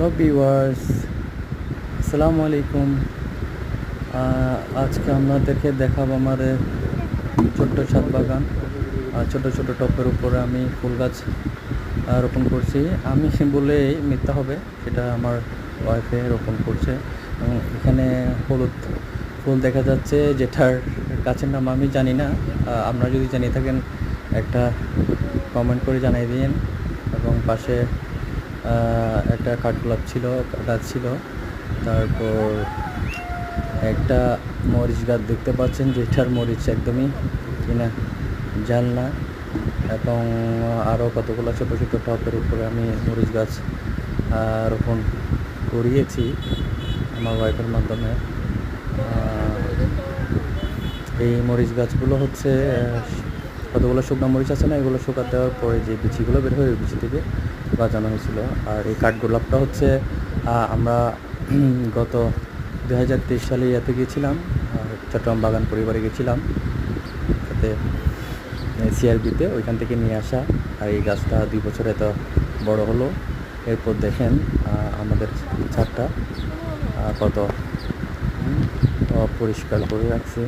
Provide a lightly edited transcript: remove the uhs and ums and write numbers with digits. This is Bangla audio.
হ্যালো ভিউয়ার্স, আসসালামু আলাইকুম। আজকে আপনাদেরকে দেখাবো আমাদের ছোট্ট ছাদ বাগান। ছোট ছোট টবের উপরে আমি ফুল গাছ রোপণ করছি। আমি বলেই মিথ্যা হবে, সেটা আমার ওয়াইফে রোপণ করছে। এবং এখানে হলুদ ফুল দেখা যাচ্ছে, যেটার গাছের নাম আমি জানি না। আপনারা যদি জানিয়ে থাকেন একটা কমেন্ট করে জানিয়ে দিন। এবং পাশে একটা কাঠগোলাপ গাছ ছিল। তারপর একটা মরিচ গাছ দেখতে পাচ্ছেন, যেটার মরিচ একদমই কিনা জাল না। এবং আরও কতগুলো ছোটো ছোটো টবের উপরে আমি মরিচ গাছ রোপণ করিয়েছি আমার ওয়াইফের মাধ্যমে। এই মরিচ গাছগুলো হচ্ছে কতগুলো শুকনো মরিচ আছে না, এগুলো শুকা দেওয়ার পরে যে বিচিগুলো বের হয় ওই বিচি থেকে বাজানো হয়েছিল। আর এই কাঠগোলাপটা হচ্ছে আমরা গত 2023 সালে ইয়াতে গিয়েছিলাম, চট্টগ্রাম বাগান পরিবারে গেছিলাম সাথে সিআরবিতে, ওইখান থেকে নিয়ে আসা। আর এই গাছটা 2 বছরে এত বড় হলো। এরপর দেখেন আমাদের ছাদটা কত পরিষ্কার করে রাখছি।